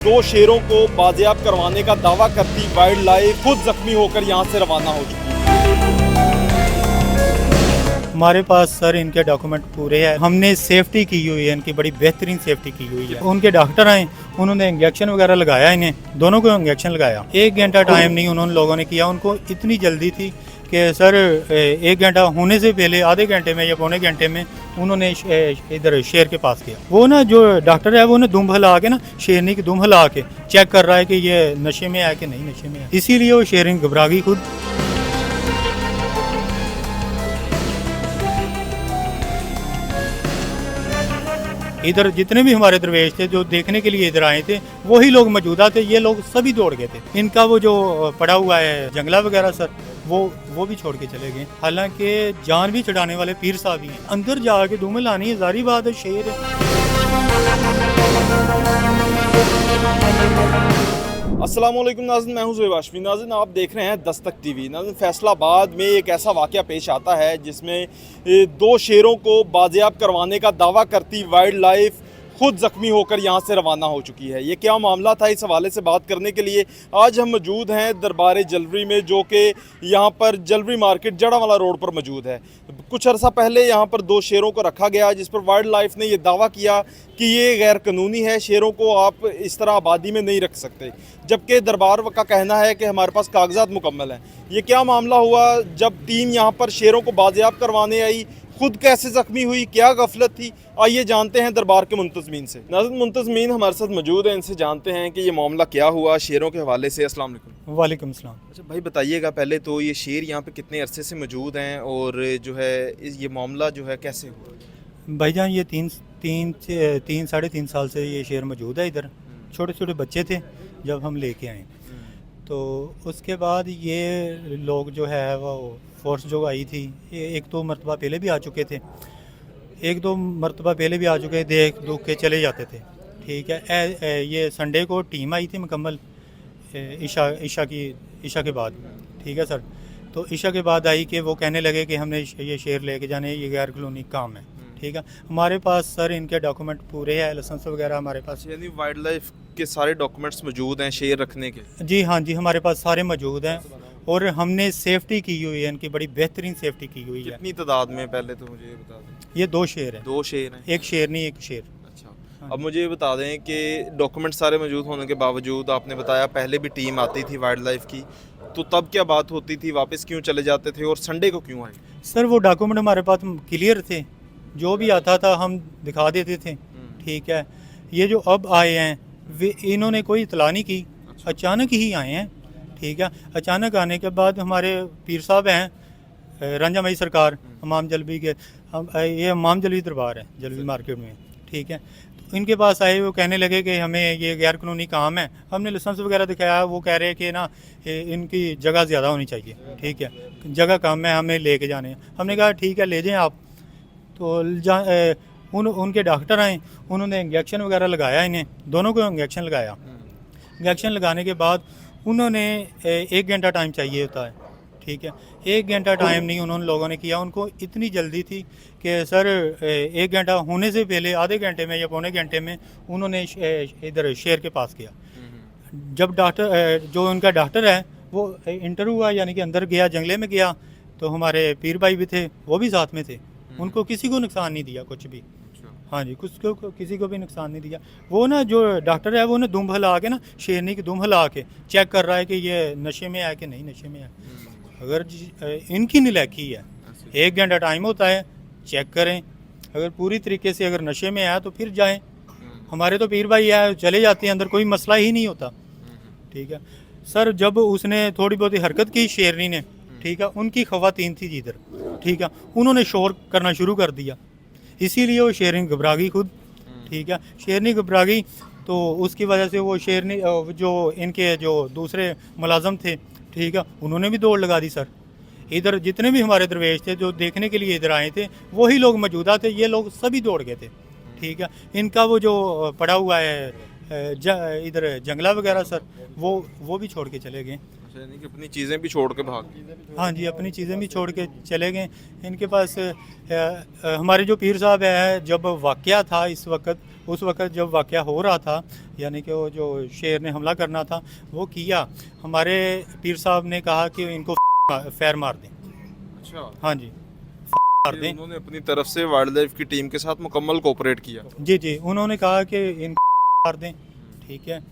दो शेरों को बाजियाब करवाने का दावा करती वाइल्ड लाइफ खुद जख्मी होकर यहां से रवाना हो चुकी है। हमारे पास सर इनके डॉक्यूमेंट पूरे हैं। हमने सेफ्टी की हुई है, इनकी बड़ी बेहतरीन सेफ्टी की हुई है। उनके डॉक्टर आए, उन्होंने इंजेक्शन वगैरह लगाया, इन्हें दोनों को इंजेक्शन लगाया। 1 घंटा टाइम नहीं उन्होंने लोगों ने किया। उनको इतनी जल्दी थी कि सर 1 घंटा होने से पहले आधे घंटे में या पौने घंटे में उन्होंने इधर शेर के पास किया। वो ना जो डॉक्टर है वो ना दुम हिला के ना शेरनी की दुम हिला के चेक कर रहा है कि ये नशे में है कि नहीं नशे में है। इसीलिए वो शेरनी घबरा गई खुद। इधर जितने भी हमारे दरवेश थे जो देखने के लिए इधर आए थे वही लोग मौजूदा थे। ये लोग सभी दौड़ गए थे। इनका वो जो पड़ा हुआ है जंगला वगैरह सर वो भी छोड़ के चले गए। हालांकि जान भी चढ़ाने वाले पीर साहब ही हैं। अंदर जाके धूमें लानी है, जारी बात है, शेर है। अस्सलामुअलैकुम नाज़रीन, मैं हूं ज़ुहैब हाशमी। नाज़रीन, आप देख रहे हैं दस्तक टीवी। नाज़रीन, फैसलाबाद में एक ऐसा वाक़या पेश आता है जिसमें 2 शेरों को बाजियाब करवाने का दावा करती वाइल्ड लाइफ खुद ज़ख्मी होकर यहाँ से रवाना हो चुकी है। ये क्या मामला था, इस हवाले से बात करने के लिए आज हम मौजूद हैं दरबार जलवरी में, जो कि यहाँ पर जलवरी मार्केट जड़ावाला रोड पर मौजूद है। कुछ अर्सा पहले यहाँ पर 2 शेरों को रखा गया, जिस पर वाइल्ड लाइफ ने यह दावा किया कि ये गैर कानूनी है, शेरों को आप इस तरह आबादी में नहीं रख सकते, जबकि दरबार का कहना है कि हमारे पास कागजात मुकम्मल हैं। ये क्या मामला हुआ जब टीम यहाँ पर शेरों को बाजियाब करवाने आई, खुद कैसे जख्मी हुई, क्या गफलत थी, आइए जानते हैं दरबार के मुंतजमीन से। नाज़रीन, मुंतजमीन हमारे साथ मौजूद हैं, इनसे जानते हैं कि ये मामला क्या हुआ शेरों के हवाले से। अस्सलाम वालेकुम। वालेकुम सलाम। अच्छा भाई, बताइएगा पहले तो ये शेर यहाँ पे कितने अरसे से मौजूद हैं और जो है ये मामला जो है कैसे हुआ? भाईजान ये 3-3.5 साल से ये शेर मौजूद है इधर। छोटे छोटे बच्चे थे जब हम लेके आए, तो उसके बाद ये लोग जो है वो फोर्स जो आई थी, एक दो मरतबा पहले भी आ चुके थे, देख दुख के चले जाते थे। ठीक है, ये संडे को टीम आई थी मुकम्मल ईशा के बाद। ठीक है सर, तो ईशा के बाद आई कि वो कहने लगे कि हमने ये शेर लेके जाने, ये गैर कानूनी काम है। ठीक है, हमारे पास सर इनके डॉक्यूमेंट पूरे हैं, लाइसेंस वगैरह हमारे पास। यानी वाइल्ड लाइफ के सारे डॉक्यूमेंट्स मौजूद हैं शेर रखने के? जी हाँ जी, हमारे पास सारे मौजूद हैं और हमने सेफ्टी की हुई है, इनकी बड़ी बेहतरीन सेफ्टी की हुई है। कितनी तादाद में, पहले तो मुझे ये बता दें। ये 2 शेर हैं। 2 शेर हैं? एक शेर नहीं, एक शेर। अच्छा, अब मुझे ये बता दें कि डॉक्यूमेंट सारे मौजूद होने के बावजूद आपने बताया पहले भी टीम आती थी वाइल्ड लाइफ की, तो तब क्या बात होती थी, वापस क्यों चले जाते थे और संडे को क्यों आए? सर वो डॉक्यूमेंट हमारे पास क्लियर थे, जो भी आता था हम दिखा देते थे। ठीक है, ये जो अब आए हैं वे इन्होंने कोई इतला नहीं की, अचानक ही आए हैं। ठीक है, अचानक आने के बाद हमारे पीर साहब हैं रंजा मई सरकार इमाम जलवी के, ये इमाम जलवी दरबार है जलवी मार्केट में। ठीक है, तो इनके पास आए, वो कहने लगे कि हमें ये गैर कानूनी काम है। हमने लाइसेंस वगैरह दिखाया, वो कह रहे हैं कि ना इनकी जगह ज़्यादा होनी चाहिए। ठीक है, जगह कम है, हमें लेके जाने हैं। हमने कहा ठीक है ले जाएँ आप। तो उनके डॉक्टर आए, उन्होंने इंजेक्शन वगैरह लगाया, इन्हें दोनों को इंजेक्शन लगाया। इंजेक्शन लगाने के बाद उन्होंने 1 घंटा टाइम चाहिए होता है। ठीक है, 1 घंटा टाइम नहीं उन्होंने लोगों ने किया। उनको इतनी जल्दी थी कि सर 1 घंटा होने से पहले आधे घंटे में या पौने घंटे में उन्होंने इधर शेर के पास किया। जब डॉक्टर जो उनका डॉक्टर है वो इंटर हुआ, यानी कि अंदर गया, जंगले में गया, तो हमारे पीर भाई भी थे, वो भी साथ में थे। उनको किसी को नुकसान नहीं दिया, कुछ भी। हाँ जी, किसी को भी नुकसान नहीं दिया। वो ना जो डॉक्टर है वो ना दुम हिला के ना शेरनी की दुम हिला के चेक कर रहा है कि ये नशे में है कि नहीं नशे में है। अगर इनकी नलायकी है, 1 घंटा टाइम होता है, चेक करें। अगर पूरी तरीके से अगर नशे में है तो फिर जाएं। हमारे तो पीर भाई है, चले जाते हैं अंदर, कोई मसला ही नहीं होता। ठीक है सर, जब उसने थोड़ी बहुत हरकत की शेरनी ने, ठीक है, उनकी ख़वातीन थी जिधर, ठीक है, उन्होंने शोर करना शुरू कर दिया। इसीलिए वो शेरनी घबरा गई खुद। ठीक है, शेरनी घबरा गई तो उसकी वजह से वो शेरनी जो इनके जो दूसरे मुलाजम थे, ठीक है, उन्होंने भी दौड़ लगा दी सर। इधर जितने भी हमारे दरवेश थे जो देखने के लिए इधर आए थे वही लोग मौजूदा थे, ये लोग सभी दौड़ गए थे। ठीक है, इनका वो जो पड़ा हुआ है इधर जंगला वगैरह सर वो भी छोड़ के चले गए। अच्छा, यानी कि अपनी चीज़ें भी छोड़ के भाग गए। हाँ जी, अपनी चीज़ें भी छोड़ के चले गए। इनके पास हमारे जो पीर साहब है, जब वाक़या था उस वक़्त जब वाक़या हो रहा था, यानी कि वो जो शेर ने हमला करना था वो किया, हमारे पीर साहब ने कहा कि इनको फैर मार दें। अच्छा, हाँ जी, मार ये दें। उन्होंने अपनी तरफ से वाइल्ड लाइफ की टीम के साथ मुकम्मल कोऑपरेट किया। जी जी, उन्होंने कहा कि इनको मार दें, ठीक है।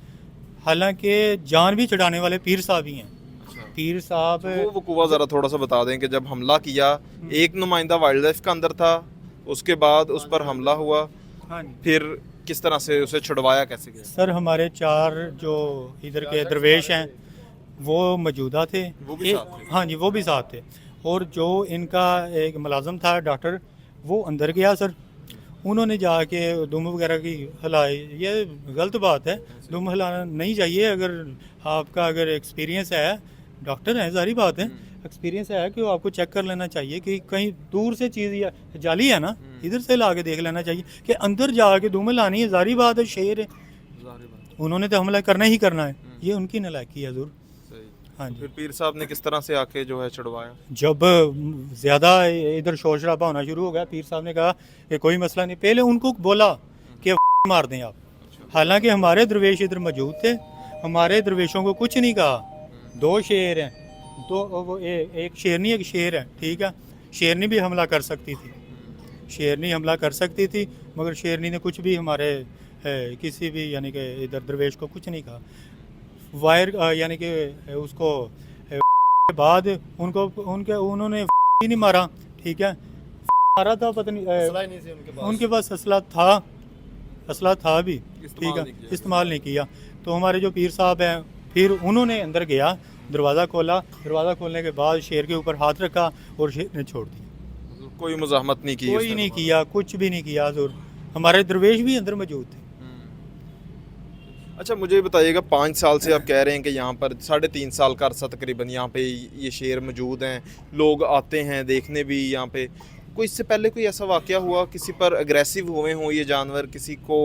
हालांकि जान भी छुड़ाने वाले पीर साहब ही हैं। पीर साहब वो वकूआ ज़रा थोड़ा सा बता दें कि जब हमला किया, एक नुमाइंदा वाइल्ड लाइफ का अंदर था, उसके बाद उस पर हमला हुआ, हाँ जी फिर किस तरह से उसे छुड़वाया कैसे गया? सर, हमारे 4 जो इधर के दरवेश हैं वो मौजूदा थे। वो भी साथ थे? हाँ जी, वो भी साथ थे। और जो इनका एक मुलाजम था डॉक्टर, वो अंदर गया सर। उन्होंने जाके दुम वगैरह की हिलाई। ये गलत बात है, दुम हिलाना नहीं चाहिए। अगर एक्सपीरियंस है, डॉक्टर है, सारी बात है, एक्सपीरियंस है कि वो आपको चेक कर लेना चाहिए कि कहीं दूर से चीज़ या जाली है ना, इधर से ला के देख लेना चाहिए कि अंदर जाके दुम हिलानी है। सारी बात है, शेर है, उन्होंने तो हमला करना ही करना है। ये उनकी नालायकी है ज़रूर। हाँ जी। फिर पीर साहब ने किस तरह से आके जो है छुड़वाया? जब ज़्यादा इधर शोर शराबा होना शुरू हो गया, पीर साहब ने कहा कि कोई मसला नहीं। पहले उनको बोला कि मार दें आप। हालांकि हमारे दरवेश इधर मौजूद थे, हमारे दरवेशों को कुछ नहीं कहा। 2 शेर हैं, एक शेरनी एक शेर है, ठीक है। शेरनी भी हमला कर सकती थी, शेरनी हमला कर सकती थी, मगर शेरनी ने कुछ भी हमारे किसी भी यानी कि इधर दरवेश को कुछ नहीं कहा। वायर यानी कि उसको के बाद उन्होंने ही नहीं मारा, ठीक है। मारा था, पता नहीं उनके पास असला था भी, ठीक है, इस्तेमाल नहीं किया। तो हमारे जो पीर साहब हैं, फिर उन्होंने अंदर गया, दरवाज़ा खोला, दरवाज़ा खोलने के बाद शेर के ऊपर हाथ रखा और शेर ने छोड़ दिया। कोई मुज़ाहमत नहीं की? कोई नहीं किया, कुछ भी नहीं किया। और हमारे दरवेश भी अंदर मौजूद थे। अच्छा, मुझे बताइएगा, 5 साल से आप कह रहे हैं कि यहाँ पर 3.5 साल का अरसा तकरीबन यहाँ पे ये शेर मौजूद हैं, लोग आते हैं देखने भी यहाँ पे। कोई इससे पहले कोई ऐसा वाक़या हुआ, किसी पर अग्रेसिव हुए हों ये जानवर, किसी को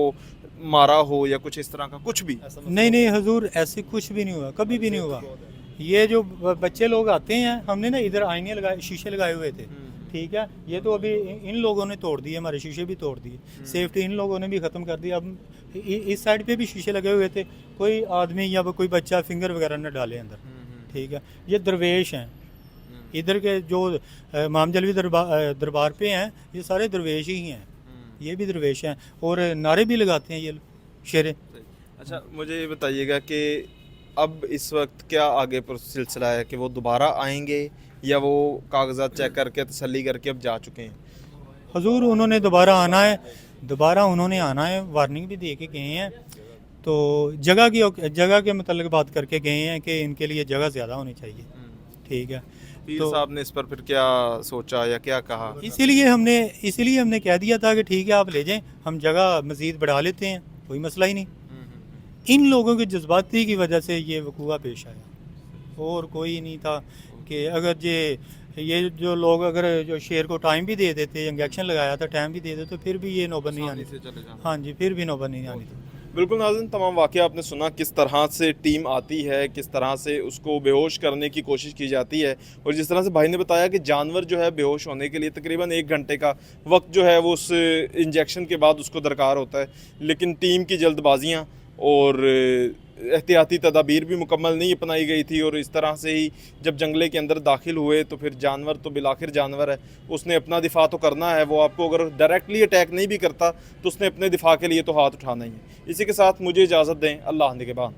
मारा हो या कुछ इस तरह का कुछ भी? नहीं हुजूर, ऐसे कुछ भी नहीं हुआ, कभी भी नहीं हुआ। ये जो बच्चे लोग आते हैं, हमने ना इधर आईने लगाए, शीशे लगाए हुए थे, ठीक है। ये तो अभी इन लोगों ने तोड़ दिए, हमारे शीशे भी तोड़ दिए। सेफ्टी इन लोगों ने भी ख़त्म कर दी। अब इस साइड पे भी शीशे लगे हुए थे, कोई आदमी या कोई बच्चा फिंगर वगैरह न डाले अंदर, ठीक है। ये दरवेश हैं इधर के, जो मामजलवी दरबार पे हैं, ये सारे दरवेश ही हैं। ये भी दरवेश हैं और नारे भी लगाते हैं ये शेरे। अच्छा, मुझे ये बताइएगा कि अब इस वक्त क्या आगे पर सिलसिला है, कि वो दोबारा आएंगे या वो कागजात चेक करके तसल्ली करके अब जा चुके हैं? हुजूर, उन्होंने दोबारा आना है, वार्निंग भी दे के गए हैं। तो जगह के मतलब बात करके गए हैं कि इनके लिए जगह ज़्यादा होनी चाहिए, ठीक है। पीर तो साहब ने इस पर फिर क्या सोचा या क्या कहा? इसीलिए हमने कह दिया था कि ठीक है, आप ले जाएं, हम जगह मज़ीद बढ़ा लेते हैं, कोई मसला ही नहीं। इन लोगों के जज्बाती की वजह से ये वकूआ पेश आया, और कोई नहीं था। कि अगर ये जो लोग अगर जो शेर को टाइम भी दे देते, इंजेक्शन लगाया था, टाइम भी दे देते, तो फिर भी ये नौबत नहीं आनी थी। हाँ जी, फिर भी नौबत नहीं आनी थी। बिल्कुल नाज़रीन, तमाम वाक़या आपने सुना, किस तरह से टीम आती है, किस तरह से उसको बेहोश करने की कोशिश की जाती है, और जिस तरह से भाई ने बताया कि जानवर जो है बेहोश होने के लिए तकरीबन 1 घंटे का वक्त जो है वो उस इंजेक्शन के बाद उसको दरकार होता है। लेकिन टीम की जल्दबाजियाँ और एहतियाती तदाबीर भी मुकम्मल नहीं अपनाई गई थी, और इस तरह से ही जब जंगले के अंदर दाखिल हुए तो फिर जानवर तो बिलाखिर जानवर है, उसने अपना दिफा तो करना है। वो आपको अगर डायरेक्टली अटैक नहीं भी करता तो उसने अपने दिफा के लिए तो हाथ उठाना ही है। इसी के साथ मुझे इजाज़त दें, अल्लाह निगहबान।